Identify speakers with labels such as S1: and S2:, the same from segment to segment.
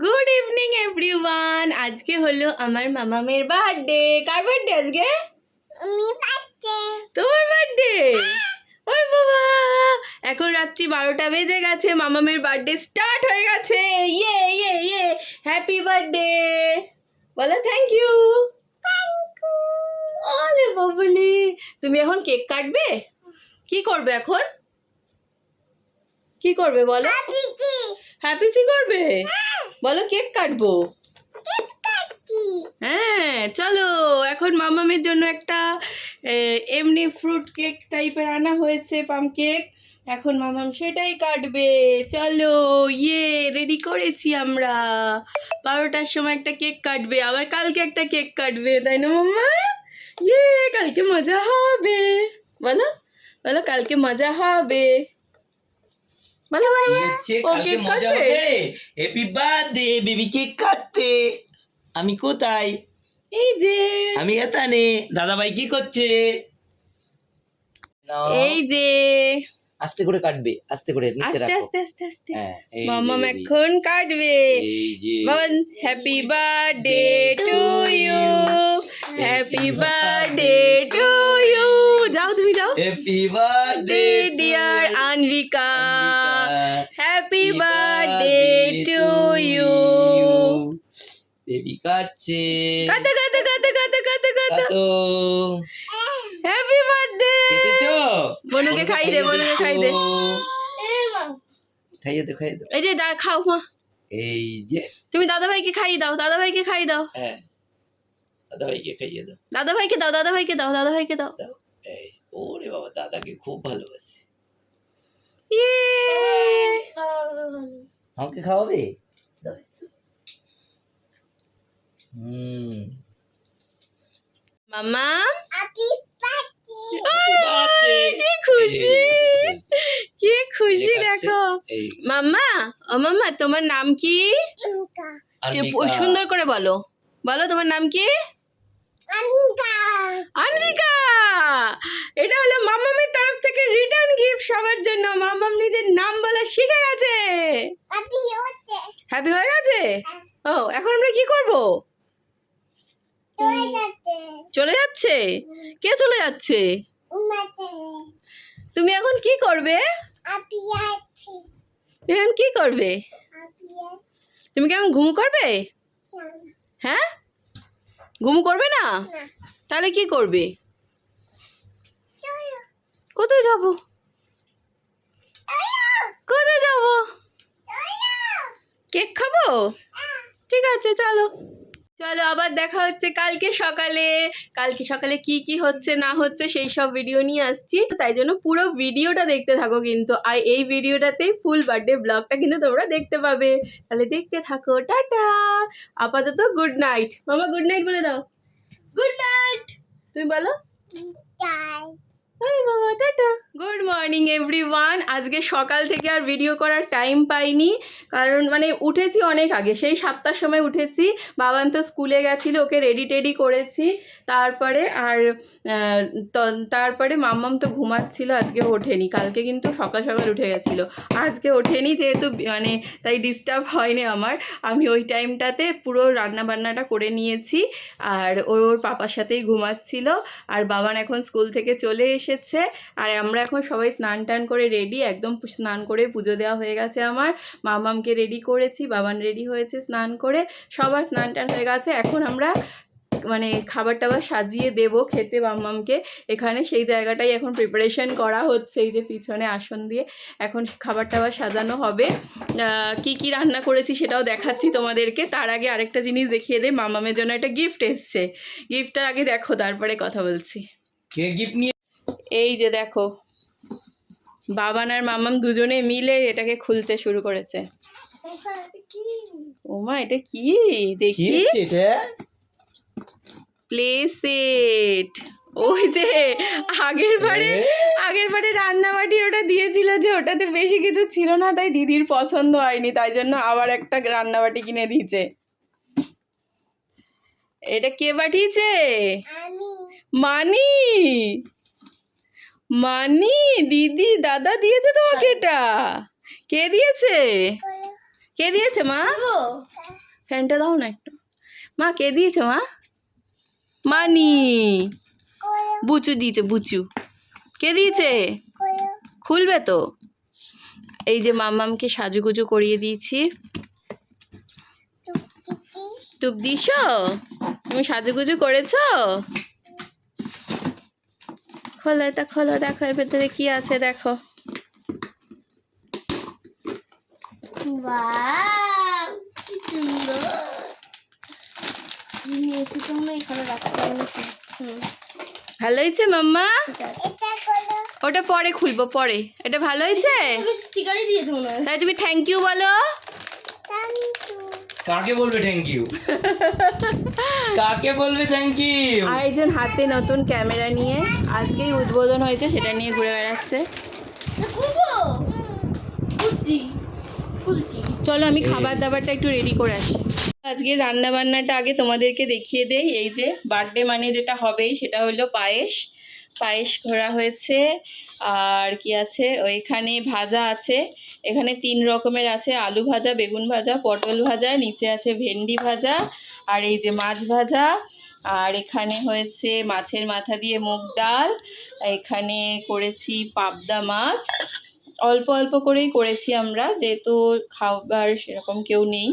S1: Good evening everyone. আজকে হলো আমার মামামের বার্থডে। কার বার্থডে আজকে? তোমার বার্থডে? ওই বাবা, এখন রাত্রি 12টা বেজে গেছে, মামামের বার্থডে স্টার্ট হয়ে গেছে। ইয়ে ইয়ে ইয়ে, হ্যাপি বার্থডে বলো। Thank you. আরে বাবলি, তুমি এখন কেক কাটবে? কি করবে এখন? কি করবে বলো? হ্যাপি সি করবে? বলো কেক কাটবো। হ্যাঁ চলো, এখন মামামের জন্য একটা এমনি ফ্রুট কেক টাইপের আনা হয়েছে, পাম কেক। এখন মামাম সেটাই কাটবে। চলো, ইয়ে রেডি করেছি আমরা। 12টার সময় একটা কেক কাটবে, আবার কালকে একটা কেক কাটবে, তাই না মাম্মা? ইয়ে, কালকে মজা হবে। বলো বলো, কালকে মজা হবে। বলো
S2: ও কেক কাটবে। হ্যাপি বার্থডে বেবি, কেক কাটতে। আমি কোথায়?
S1: এই যে,
S2: আমি এখানে। দাদা ভাই কি করছে?
S1: এই যে,
S2: আস্তে করে কাটবে, আস্তে করে নিচে
S1: আস্তে
S2: রাখো।
S1: আস্তে আস্তে আস্তে।
S2: হ্যাঁ, এই যে
S1: মামাম
S2: baby।
S1: এখন কাটবে।
S2: এই যে
S1: Baban, happy birthday to you, happy birthday to you. যাও তুমি যাও।
S2: Happy birthday
S1: dear Anvika, happy birthday to you.
S2: Baby কাটছে।
S1: কাটো কাটো কাটো কাটো কাটো কাটো।
S2: কাটো।
S1: Happy birthday.
S2: কেটেছো?
S1: বনুকে খাই দে, বনুকে খাই দে।
S2: খাইয়ে দে, খাইয়ে দে।
S1: এই যে খাও মা।
S2: এই যে,
S1: তুমি দাদা ভাইকে খাইয়ে দাও, দাদা ভাইকে খাইয়ে দাও।
S2: হ্যাঁ, দাদা ভাইকে খাইয়ে দাও।
S1: দাদা ভাইকে দাও, দাদা ভাইকে দাও, দাদা ভাইকে দাও।
S2: দাও। এই, ওরে বাবা, দাদাকে খুব ভালোবাসে।
S1: ইয়ে।
S2: আমাকে খাওয়াবে? দাও একটু। হুম।
S1: মামা,
S2: বার্থডে।
S1: কি খুশি, কি খুশি দেখো।
S2: এই
S1: মাম্মা, ও মাম্মা, তোমার নাম কি? সুন্দর করে বলো, বলো তোমার নাম কি? আনভিকা। এটা হলো মামামের তরফ থেকে রিটার্ন গিফট সবার জন্য। মামাম নিজের নাম বলা শিখে গেছে। হ্যাপি হয়ে গেছে। ও, এখন আমরা কি করব? চলে যাচ্ছে? কে চলে যাচ্ছে? তুমি এখন কি করবে? তুমি এখন কি করবে? তুমি কেমন ঘুম করবে? হ্যাঁ, ঘুম করবে না? তাহলে কি করবে? কোথায় যাব? কোথায় যাব? কেক খাবো? ঠিক আছে, চলো। চলো, আবার দেখা হচ্ছে কালকে সকালে। কালকে সকালে কি কি হচ্ছে না হচ্ছে সেই সব ভিডিও নিয়ে আসছি, তাই জন্য পুরো ভিডিওটা দেখতে থাকো কিন্তু। আর এই ভিডিওটাতেই ফুল বার্থডে ব্লগটা কিন্তু তোমরা দেখতে পাবে। তাহলে দেখতে থাকো। টাটা। আপাতত গুড নাইট। মামা গুড নাইট বলে দাও। Good night. তুমি বলো। হাই বাবা, টাটা। Good morning everyone. আজকে সকাল থেকে আর ভিডিও করার টাইম পাইনি, কারণ মানে উঠেছি অনেক আগে, সেই 7টার সময় উঠেছি। বাবান তো স্কুলে গেছিলো, ওকে রেডি টেডি করেছি। তারপরে আর তারপরে মাম্মাম তো ঘুমাচ্ছিল, আজকে ওঠেনি। কালকে কিন্তু সকাল সকাল উঠে গেছিলো, আজকে ওঠেনি যেহেতু, মানে তাই ডিস্টার্ব হয়নি আমার। আমি ওই টাইমটাতে পুরো রান্না বান্নাটা করে নিয়েছি, আর ওর পাপার সাথেই ঘুমাচ্ছিল। আর বাবান এখন স্কুল থেকে চলে এসেছে, আর আমরা এখন সবাই স্নান টান করে রেডি, একদম স্নান করে পুজো দেওয়া হয়ে গেছে আমার। মামামকে রেডি করেছি, বাবান রেডি হয়েছে স্নান করে, সবার স্নান টান হয়ে গেছে। এখন আমরা মানে খাবার টাবার সাজিয়ে দেব খেতে মাম্মামকে। এখানে সেই জায়গাটাই এখন প্রিপারেশন করা হচ্ছে, এই যে পিছনে আসন দিয়ে এখন খাবার টাবার সাজানো হবে। কি কি রান্না করেছি সেটাও দেখাচ্ছি তোমাদেরকে। তার আগে আরেকটা জিনিস দেখিয়ে দে, মামামের জন্য একটা গিফট এসছে। গিফটটা আগে দেখো, তারপরে কথা বলছি।
S2: কে গিফট নিয়ে?
S1: এই যে দেখো, বাবান আর মামাম দুজনে মিলে এটাকে খুলতে শুরু করেছে। ওমা, এটা কি দেখি?
S2: এটা
S1: প্লে সেট। ওই যে আগের বারে রান্নাবাটির ওটা দিয়েছিল, যে ওটাতে বেশি কিছু ছিল না, তাই দিদির পছন্দ হয়নি, তাই জন্য আবার একটা রান্নাবাটি কিনে দিয়েছে। এটা কে পাঠিয়েছে? মানি। মানি দিদি, দাদা দিয়েছে তোমাকে এটা? কে দিয়েছে? কে দিয়েছে মা? ফ্যানটা দাও না একটু। মা কে দিয়েছে মা? মানি। বুচু দিয়েছে বুচু। কে দিয়েছে? খুলবে তো। এই যে মাম্মামকে সাজুগুজু করিয়ে দিয়েছি। টুপ দিছো? তুমি সাজুগুজু করেছো? খোলো এটা খোলো, দেখো এর ভেতরে কি আছে দেখো।
S3: ওয়াও কি সুন্দর এসে তোমরা এখানে রাখতে পারো।
S1: ভালো হয়েছে মাম্মা?
S3: এটা করো
S1: ওটা পরে খুলবো পরে। এটা ভালো হয়েছে?
S3: তুমি স্টিকারই দিয়েছো মনে হয়।
S1: তাই তুমি থ্যাংক ইউ বলো।
S2: কাকে বলবে থ্যাংক ইউ? কাকে বলবে থ্যাংক ইউ?
S1: আর একজন হাতে নতুন ক্যামেরা নিয়ে আজকেই উদ্বোধন হয়েছে, সেটা নিয়ে ঘুরে বেড়াচ্ছে।
S3: খুলবো খুলছি খুলছি।
S1: চলো আমি খাবার দাবারটা একটু রেডি করে আসি। আজকে রান্না বান্নাটা আগে তোমাদেরকে দেখিয়ে দেই। এই যে বার্থডে মানে যেটা হবেই সেটা হলো পায়েস। পায়েস করা হয়েছে। আর কি আছে ওইখানে ভাজা আছে। এখানে 3 রকমের আছে, আলু ভাজা, বেগুন ভাজা, পটল ভাজা, নিচে আছে ভেন্ডি ভাজা, আর এই যে মাছ ভাজা। আর এখানে হয়েছে মাছের মাথা দিয়ে মুগ ডাল। এখানে করেছি পাবদা মাছ। অল্প অল্প করেই করেছি আমরা, যেহেতু খাবার সেরকম কেউ নেই,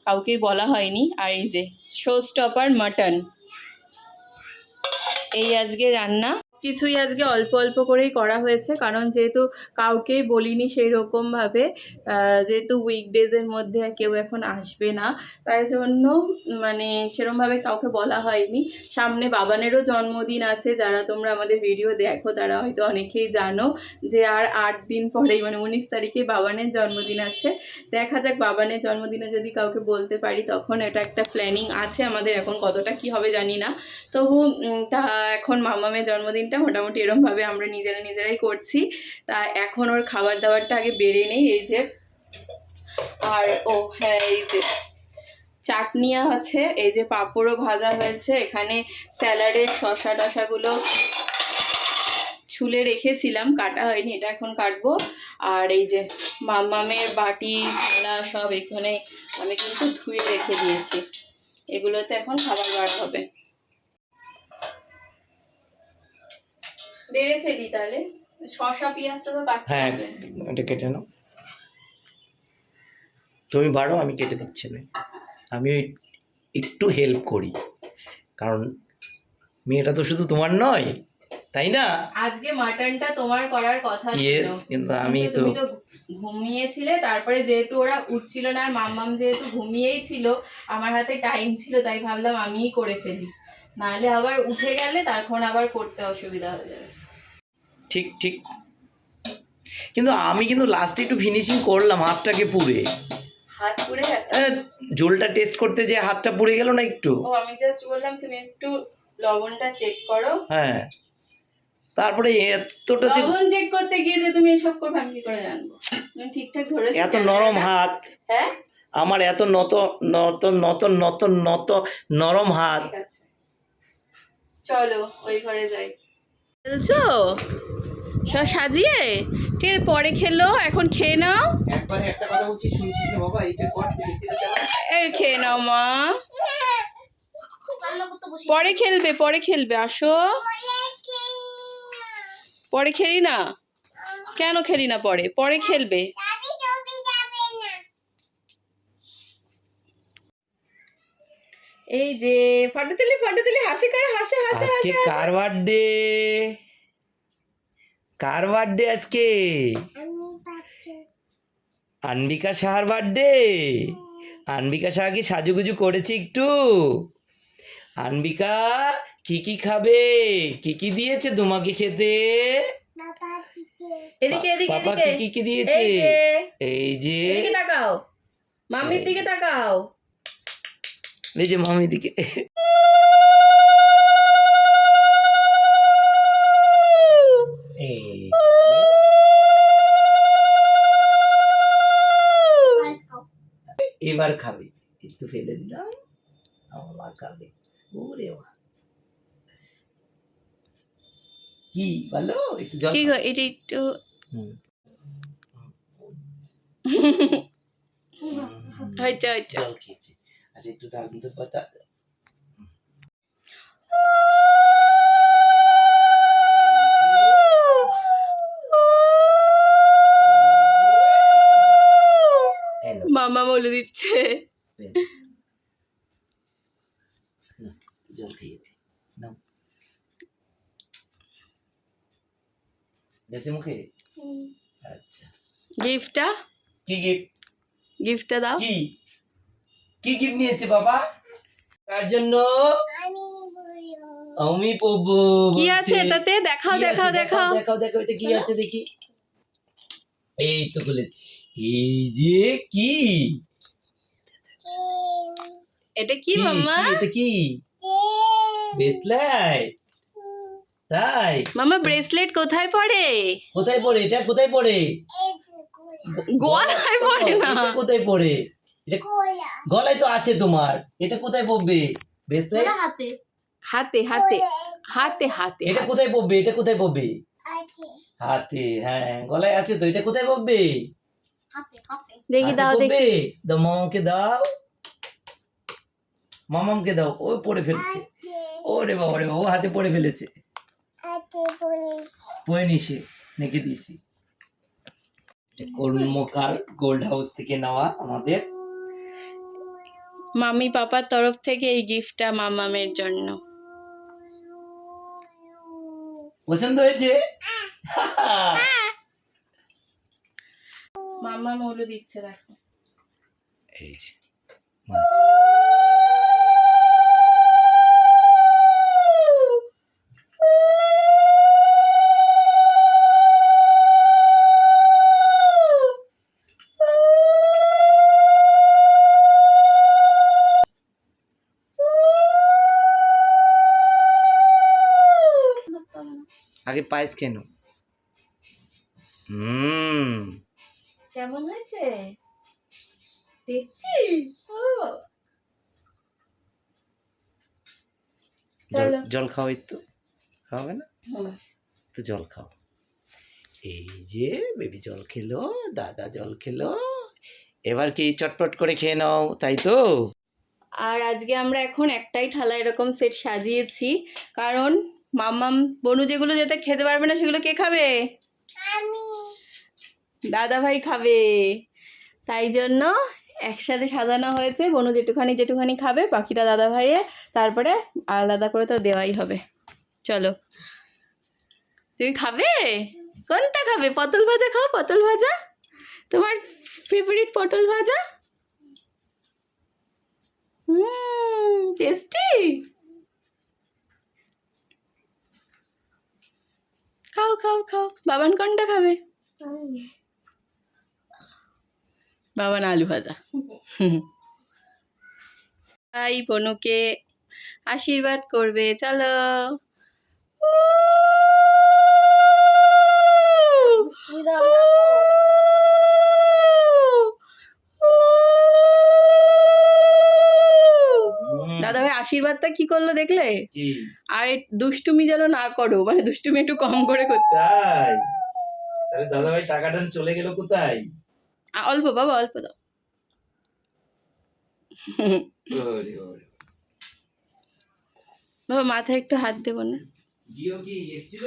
S1: কাউকেই বলা হয়নি। আর এই যে শো স্টপার মাটন, এই আজকে রান্না। কিছুই আজকে অল্প অল্প করেই করা হয়েছে, কারণ যেহেতু কাউকেই বলিনি সেই রকমভাবে, যেহেতু উইকডেজের মধ্যে আর কেউ এখন আসবে না, তাই জন্য মানে সেরকমভাবে কাউকে বলা হয়নি। সামনে বাবানেরও জন্মদিন আছে, যারা তোমরা আমাদের ভিডিও দেখো তারা হয়তো অনেকেই জানো যে আর 8 দিন পরেই মানে 19 তারিখে বাবানের জন্মদিন আছে। দেখা যাক বাবানের জন্মদিনে যদি কাউকে বলতে পারি, তখন এটা একটা প্ল্যানিং আছে আমাদের, এখন কতটা কি হবে জানি না। তবু তা এখন মামামের জন্মদিনটা মোটামুটি এরমভাবে আমরা নিজেরাই করছি। তা এখন ওর খাবার দাবারটা আগে বেড়ে নেই। এই যে, আর ও হ্যাঁ, এই যে চাটনি আছে, এই যে পাঁপড়ও ভাজা হয়েছে, এখানে স্যালাডের শসা টসাগুলো ছুলে রেখেছিলাম, কাটা হয়নি, এটা এখন কাটবো। আর এই যে মামামের বাটি থালা সব এখানে আমি কিন্তু ধুয়ে রেখে দিয়েছি, এগুলোতে এখন খাবার বার হবে। বেড়ে ফেলি তাহলে, শসা পেঁয়াজটা তো কাটতে
S2: হ্যাঁ,
S1: হবে।
S2: এটা কেটে নাও। তুমি বাড়ো, আমি কেটে দিচ্ছি না। আমি ওই একটু হেল্প করি, কারণ মেয়েটা তো শুধু তোমার নয়, তাই না?
S1: আজকে মাটনটা তোমার করার কথা ছিল,
S2: ইয়েস, কিন্তু আমি তো
S1: তুমি তো ঘুমিয়েছিলে। তারপরে যেহেতু ওরা উঠছিল না আর মাম্মাম যেহেতু ঘুমিয়েই ছিল, আমার হাতে টাইম ছিল, তাই ভাবলাম আমিই করে ফেলি, নাহলে আবার উঠে গেলে তখন আবার করতে অসুবিধা হয়ে যাবে।
S2: ঠিক ঠিক, কিন্তু আমি কিন্তু লাস্টে একটু ফিনিশিং করলাম হাতটাকে পুড়ে।
S1: হাত পুড়ে গেছে?
S2: ঝোলটা টেস্ট করতে যে হাতটা পুড়ে গেল না একটু।
S1: ও, আমি জাস্ট বললাম তুমি একটু লবণটা চেক করো।
S2: হ্যাঁ, তারপরে এতটা যে
S1: লবণ চেক করতে গিয়ে যে তুমি এসব করবে আমি কি করে জানবো? তুমি ঠিকঠাক ধরেছো?
S2: এত নরম হাত,
S1: হ্যাঁ,
S2: আমার এত নত নত নত নত নত নরম হাত।
S1: ঠিক আছে, চলো ওই ঘরে যাই। বলছো সব সাজিয়ে ঠিক আছে, পরে খেলো, এখন খেয়ে নাও।
S2: একবার একটা কথা বলছি, শুনছিস না বাবা? এইটা কর,
S1: এই খেয়ে নাও মা,
S3: রান্না করতে বসি।
S1: পরে খেলবে, আসো। পরে খেলি না? কেন খেলি না? পরে খেলবে। এই যে ফটোতুলি হাসি করে, হাসে হাসে
S2: আজকে
S1: হাসে।
S2: কার বার্থডে? কার বার্থডে আজকে? আনবিকা সাহার বার্থডে। আনবিকা সাহা কি সাজুগুজু করেছে একটু? আনবিকা কি কি খাবে? কি কি দিয়েছে তোমাকে খেতে?
S1: এদিকে এদিকে
S2: পাপা
S1: এদিকে,
S2: কি কি দিয়েছে?
S1: এই যে
S2: এই যে,
S1: এদিকে তাকাও, মাম্মির দিকে তাকাও।
S2: এই যে মামি দিকে। এই এবার খাবে, একটু ফেলে দিলাম, আমার মা খাবে। ওরে মা, কি বলো? একটু জল
S1: কি
S2: খাও।
S1: গো, এটা একটু
S2: হুম।
S1: হয়েছে হয়েছে
S2: জল খেয়েছে। আচ্ছা একটু তার মধ্যে পাতা
S1: মামা বলে দিচ্ছে।
S2: জল খেয়েছে নাও গেছে মুখে। আচ্ছা
S1: গিফটটা
S2: কি গিফট
S1: গিফটটা দাও।
S2: কি কি গিফট নিয়েছে বাবা তার জন্য? আমি পাবো
S1: কি আছে এটাতে? দেখাও দেখাও দেখাও।
S2: দেখাও দেখাও এটা কি আছে দেখি। এই তো খুলে এই যে কি
S1: এটা কি
S2: কি
S1: মাম্মা?
S2: কি এটা কি ব্রেসলেট? তাই
S1: মামা ব্রেসলেট কোথায় পড়ে?
S2: কোথায় পড়ে এটা কোথায় পড়ে?
S1: গলায় পড়ে না।
S2: এটা কোথায় পড়ে? এটা গলায় তো আছে তোমার, এটা কোথায় পড়বে ব্রেসলেট?
S3: হাতে
S1: হাতে হাতে হাতে হাতে
S2: এটা কোথায় পড়বে? এটা কোথায় পড়বে? হাতে। হ্যাঁ গলায় আছে তো, এটা কোথায় পড়বে?
S3: হাতে হাতে
S1: দেখি
S2: হাতে
S1: দাও দেখি।
S2: পড়বে? দাও মামাকে দাও, মামামকে দাও। ও পড়ে ফেলছে, ওরে বাবা রে বাবা, ও হাতে পড়ে ফেলেছে। পড়ে নিছে নেকে দিয়েছি। কর্মকার গোল্ড হাউস থেকে নেওয়া আমাদের
S1: মামি পাপার তরফ থেকে এই গিফটটা মামামের জন্য।
S2: পছন্দ হয়েছে?
S1: মামা মৌলু দিচ্ছে দেখো।
S2: এই যে মাছ। আগে পায়েস কেন?
S1: কেমন হয়েছে দেখছি? চলো।
S2: জল খাও, একটু খাওয়াবে না? তো জল খাও। এই যে বেবি জল খেলো, দাদা জল খেলো, এবার কি চটপট করে খেয়ে নাও, তাই তো?
S1: আর আজকে আমরা এখন একটাই থালা এরকম সেট সাজিয়েছি, কারণ মাম্মাম বনু যেগুলো যেতে খেতে পারবে না সেগুলো কে খাবে? দাদা ভাই খাবে। তাই জন্য একসাথে সাজানো হয়েছে। বনু যেটুখানি যেটুখানি খাবে, বাকিটা দাদা ভাইয়ের, তারপরে আলাদা করে তো দেওয়াই হবে। চলো, তুমি খাবে? কোনটা খাবে? পটল ভাজা খাও, পটল ভাজা, তোমার ফেভারিট পটল ভাজা। টেস্টি। খাও খাও খাও। বাবান কোনটা খাবে? বাবান আলু ভাজা। তাই বনুকে আশীর্বাদ করবে, চলো। দাদা ভাই আশীর্বাদটা কি করলো দেখলে?
S2: কি?
S1: আর দুষ্টুমি যেন না করো, মানে দুষ্টুমি একটু কম করে করতে।
S2: তাই? তাহলে দাদা ভাই টাকাটা চলে গেল কোথায়?
S1: অল্প বাবা, অল্প দাও।
S2: ওরে ওরে।
S1: বাবা মাথায় একটু হাত দেবো না?
S2: জিও কি এসেছিল?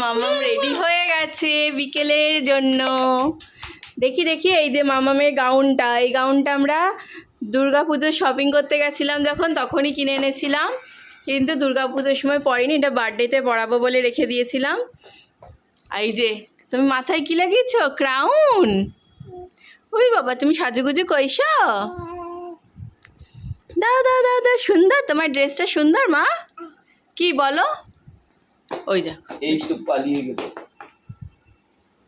S1: মামাম রেডি হয়ে গেছে বিকেলের জন্য। দেখি দেখি, এই যে মামামের গাউনটা, এই গাউনটা আমরা দুর্গাপুজোর শপিং করতে গেছিলাম যখন, তখনই কিনে এনেছিলাম, কিন্তু দুর্গাপুজোর সময় পরিনি, এটা বার্থডেতে পরাবো বলে রেখে দিয়েছিলাম। এই যে তুমি মাথায় কি লাগিয়েছো? ক্রাউন। ওই বাবা, তুমি সাজুগুজু কইছো? দাও দাও দাও দাও, সুন্দর, তোমার ড্রেসটা সুন্দর মা। কি বলো? ওই যা
S2: এই তো পালিয়ে গেল।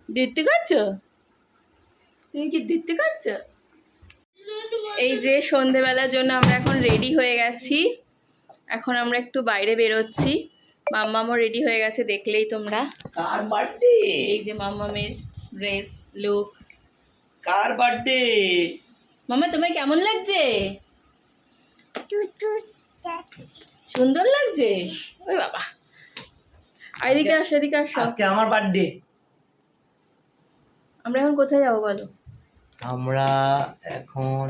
S1: দেখতে করছো? তুমি কি দেখতে করছো? এই যে সন্ধেবেলার জন্য আমরা এখন রেডি হয়ে গেছি। এখন আমরা একটু বাইরে বেরোচ্ছি। মাম্মামও রেডি হয়ে গেছে, দেখলেই তোমরা।
S2: কার বার্থডে?
S1: এই যে মাম্মামের ড্রেস লুক।
S2: কার বার্থডে?
S1: মাম্মা তোমার কেমন লাগছে? সুন্দর লাগছে। ওই বাবা, এদিকে আসো, এদিকে আসো।
S2: আজকে আমার বার্থডে।
S1: আমরা এখন কোথায় যাবো বলো?
S2: আমরা এখন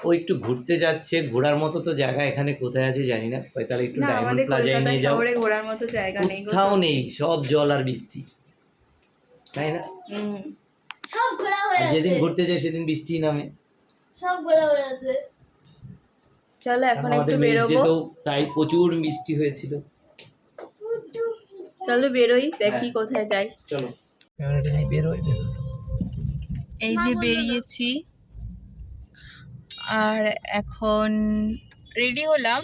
S2: ও একটু ঘুরতে যাচ্ছে, ঘোরার মতো তো জায়গা এখানে কোথায় আছে জানি না, তাহলে একটু
S1: না,
S2: ডায়মন্ড
S1: আমাদের
S2: প্লাজায়
S1: কলকাতা
S2: নিয়ে যাও।
S1: শহরে ঘোরার মতো জায়গা নেই গো।
S2: কোথাও নেই, সব জল আর বৃষ্টি, তাই না?
S1: হুম।
S3: সব ঘোরা হয়ে
S2: আর
S3: আছে,
S2: যেদিন ঘুরতে যাই সেদিন বৃষ্টি নামে।
S3: সব ঘোরা হয়ে আছে।
S1: চলো এখন
S2: আমাদের
S1: একটু
S2: মেস
S1: বেরোবো।
S2: যেতেও তাই প্রচুর বৃষ্টি হয়েছিল।
S1: চলো বেরোই, দেখি
S2: হ্যাঁ।
S1: কোথায় যাই।
S2: চলো ক্যামেরাটা নিয়ে বেরোই।
S1: এই যে বেরিয়েছি আর এখন রেডি হলাম।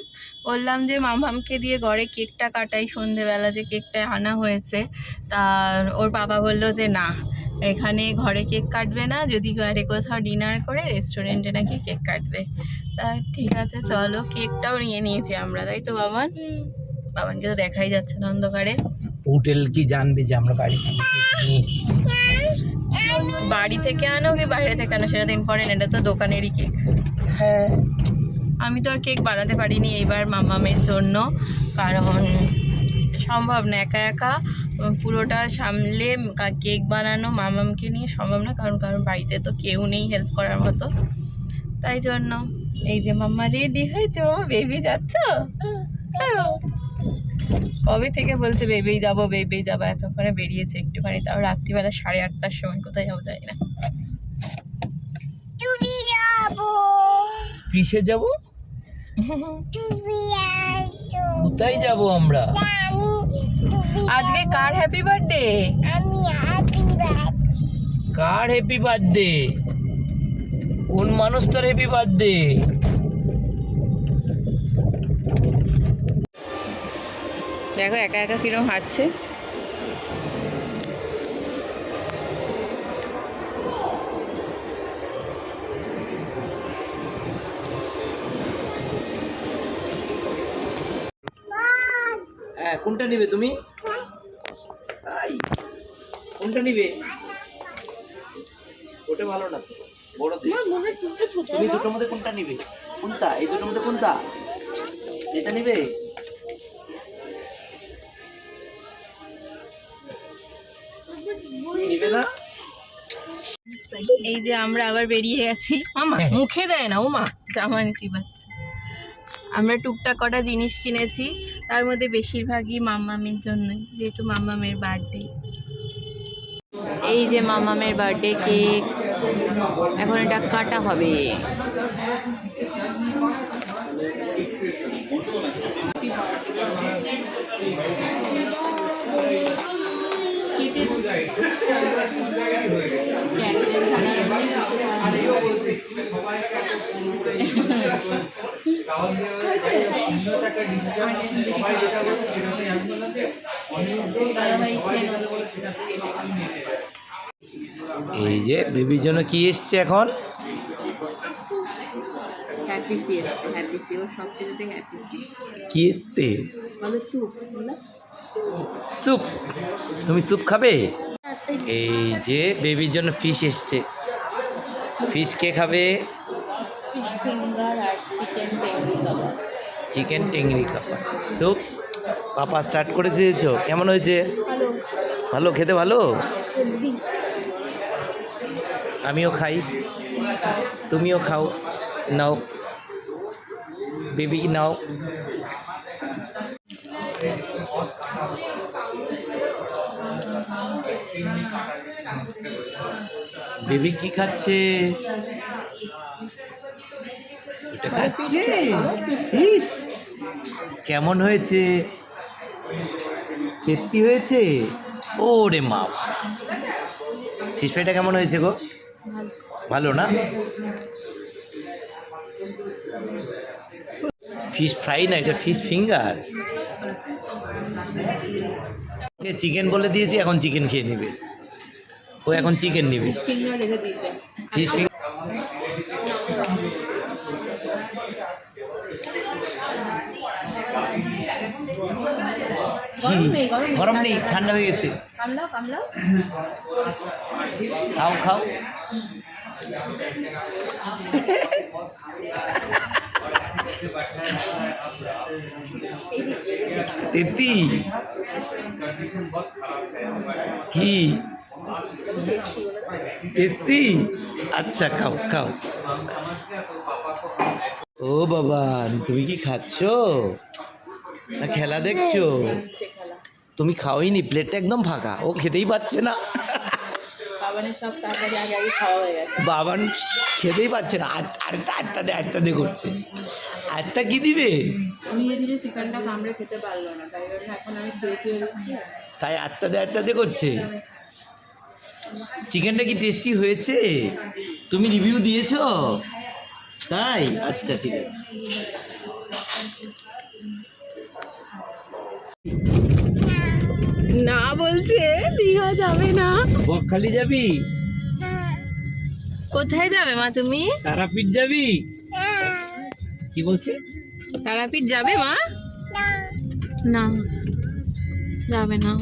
S1: বললাম যে মামামকে দিয়ে ঘরে কেকটা কাটাই, সন্ধেবেলা যে কেকটা আনা হয়েছে। তার ওর বাবা বললো যে না, এখানে ঘরে কেক কাটবে না, যদি বাইরে কোথাও ডিনার করে রেস্টুরেন্টে নাকি কেক কাটবে। তা ঠিক আছে চলো, কেকটাও নিয়ে নিয়েছি আমরা, তাই তো বাবান? বাবানকে তো দেখাই যাচ্ছে না অন্ধকারে।
S2: হোটেল কি জানবে যে আমরা বাড়ি থেকে নিয়ে এসেছি?
S1: বাড়ি থেকে আনো কি বাইরে থেকে আনো সেটা তো ইম্পর্টেন্ট, এটা তো দোকানেরই কেক।
S2: হ্যাঁ,
S1: আমি তো আর কেক বানাতে পারিনি এইবার মামামের জন্য, কারণ সম্ভব না একা একা পুরোটা সামলে কেক বানানো মামামকে নিয়ে সম্ভব না, কারণ কারণ বাড়িতে তো কেউ নেই হেল্প করার মতো। তাই জন্য এই যে মাম্মা রেডি হয়েছে। ও বেবি যাচ্ছ? কবে থেকে বলছে বেবেই যাবো বেবেই যাবো, এতক্ষণে বেরিয়েছে একটুখানি, তাও রাত্রিবেলা 8:30টার সময়। কোথায় যাবো জানি না।
S3: তুমি যাবো,
S2: কিসে যাব?
S3: তুমি আসো,
S2: কোথায় যাব আমরা?
S1: আজকে কার হ্যাপি বার্থডে?
S3: আমি হ্যাপি বার্থডে।
S2: কার হ্যাপি বার্থডে? কোন মানুষটার হ্যাপি বার্থডে?
S1: দেখো একা একা কিরম হাঁটছে।
S2: হ্যাঁ, কোনটা নিবে তুমি? তাই কোনটা নিবে? ওটা ভালো না তো, বড় দিবে। তুমি দুটোর মধ্যে কোনটা নিবে? কোনটা? এই দুটোর মধ্যে কোনটা? এটা নিবে? নিবে না?
S1: এই যে আমরা আবার বেরিয়ে গেছি। মামা মুখে দেয় না, ও মা জামা নিচি বাচ্চা। আমরা টুকটাক কটা জিনিস কিনেছি, তার মধ্যে বেশিরভাগই মামামের জন্যই, যেহেতু মামামের বার্থডে। এই যে মামামের বার্থডে কেক, এখন এটা কাটা হবে।
S2: এই যে বেবির জন্য কি এসছে এখন?
S1: হ্যাপি সি এসছে, হ্যাপি সি, ওর সব কিছুতে হ্যাপি সি।
S2: কি এতে?
S1: বলো স্যুপ, বলো
S2: স্যুপ। তুমি স্যুপ খাবে? এই যে বেবির জন্য ফিশ এসছে। ফিশ কে খাবে?
S1: ফিশ ফিঙ্গার আর চিকেন টেংরি কাবাব।
S2: চিকেন টেংরি কাবাব স্যুপ। পাপা স্টার্ট করে দিয়েছো? কেমন হয়েছে?
S1: ভালো,
S2: ভালো, খেতে ভালো?
S1: হেলদি।
S2: আমিও খাই, তুমিও খাও। নাও বেবি, নাও। বেবি কি খাচ্ছে? এটা খাচ্ছে? ইস, কেমন হয়েছে? সত্যি হয়েছে? ওরে মা, ফিশ ফ্রাইটা কেমন হয়েছে গো? ভালো না? ফিশ ফ্রাই না, এটা ফিশ ফিঙ্গার। চিকেন বলে দিয়েছি, এখন চিকেন খেয়ে নেবে ও, এখন চিকেন নেবে।
S1: ফিঙ্গার রেখে দিয়েছে।
S2: ফিশ ফিঙ্গার
S1: গরম নেই,
S2: গরম নেই, ঠান্ডা হয়ে গেছে।
S1: কামলাও কামলাও।
S2: খাও খাও। তিতি কি টেস্টি? আচ্ছা খাও খাও। ও বাবান, তুমি কি খাচ্ছো না খেলা দেখছো? তুমি খাওইনি, প্লেটটা একদম ফাঁকা, ও খেতেই পাচ্ছে না।
S1: বাবানের সব তাড়াতাড়ি আগে আগে খাওয়া হয়ে গেছে।
S2: বাবান খেতেই পাচ্ছে না, আটটা দে করছে। আটটা কি দিবে?
S1: ধীরে ধীরে চিকেনটা কামড়ে খেতে পারলো না, তাই জন্য এখন আমি ছুঁয়ে ছুঁয়ে দিচ্ছি।
S2: তাই আটটা দে করছে। চিকেনটা কি টেস্টি হয়েছে? তুমি রিভিউ দিয়েছো? তাই? আচ্ছা ঠিক আছে।
S1: না বলছে, দীঘা যাবে না।
S2: বকখালি যাবি?
S1: কোথায় যাবে মা তুমি?
S2: তারাপীঠ যাবি? কি বলছে?
S1: তারাপীঠ যাবে মা? না যাবে না।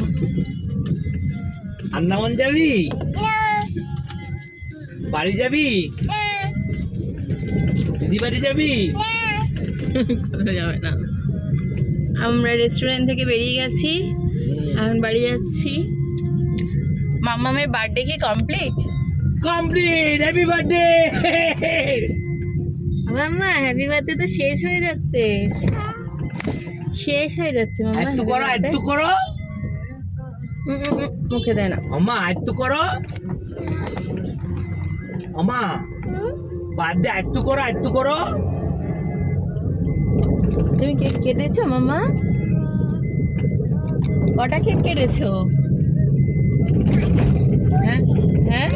S2: আন্দামান যাবি? বাড়ি যাবি? দিদি বাড়ি যাবি?
S1: কোথাও যাবে না। আমরা রেস্টুরেন্ট থেকে বেরিয়ে গেছি, এখন বাড়ি যাচ্ছি। মাম্মামের বার্থডে কি কমপ্লিট?
S2: Complete, happy birthday.
S1: মাম্মা হ্যাপি বার্থডে তো শেষ হয়ে যাচ্ছে, শেষ হয়ে যাচ্ছে মাম্মা।
S2: একটু করো, একটু করো।
S1: মুখে দেয় না।
S2: আম্মা একটু করো। আম্মা বার্থডে একটু করো, একটু করো।
S1: তুমি কেক কেটেছো মাম্মা? কটা কেক কেটেছো? হ্যাঁ হ্যাঁ,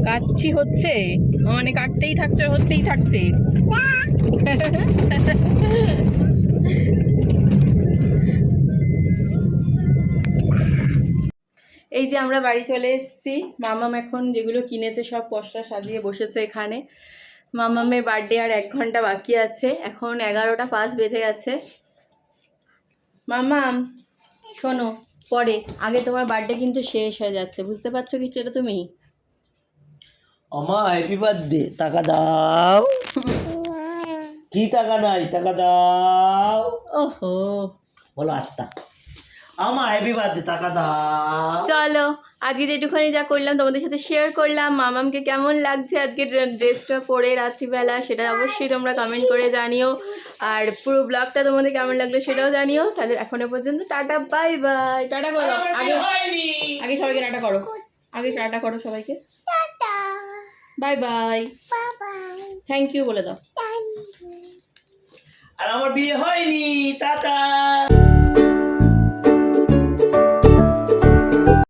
S1: কাটছি হচ্ছে, মানে কাটতেই থাকছে, হতেই থাকছে। এই যে আমরা বাড়ি চলে এসেছি। মামাম এখন যেগুলো কিনেছে সব পশরা সাজিয়ে বসেছে এখানে। মামামের বার্থডে আর 1 ঘন্টা বাকি আছে, এখন 11:05 বেজে গেছে। মামাম শোনো, পরে আগে তোমার বার্থডে কিন্তু শেষ হয়ে যাচ্ছে, বুঝতে পারছো কিছু এটা তুমি?
S2: আম্মা হ্যাপি বার্থডে, টাকা দাও। কি টাকা নাই, টাকা দাও।
S1: ওহো,
S2: বলো আত্মা। আমা হ্যাপি বার্থডে, টাকা দাও।
S1: চলো আজকে যেটুখানি যা করলাম তোমাদের সাথে শেয়ার করলাম। মামামকে কেমন লাগছে আজকে ড্রেসটা পরে রাত্রিবেলা, সেটা অবশ্যই তোমরা কমেন্ট করে জানিও। আর পুরো ব্লগটা তোমাদের কেমন লাগলো সেটাও জানিও। তাহলে এখনো পর্যন্ত টাটা, বাই বাই। টাটা করো আগে, আগে সবাইকে টাটা করো, আগে টাটা করো সবাইকে।
S3: টাটা,
S1: bye bye,
S3: bye bye,
S1: thank you বলে দাও।
S3: Thank you.
S2: আর আমার বিয়ে হয়নি, টাটা।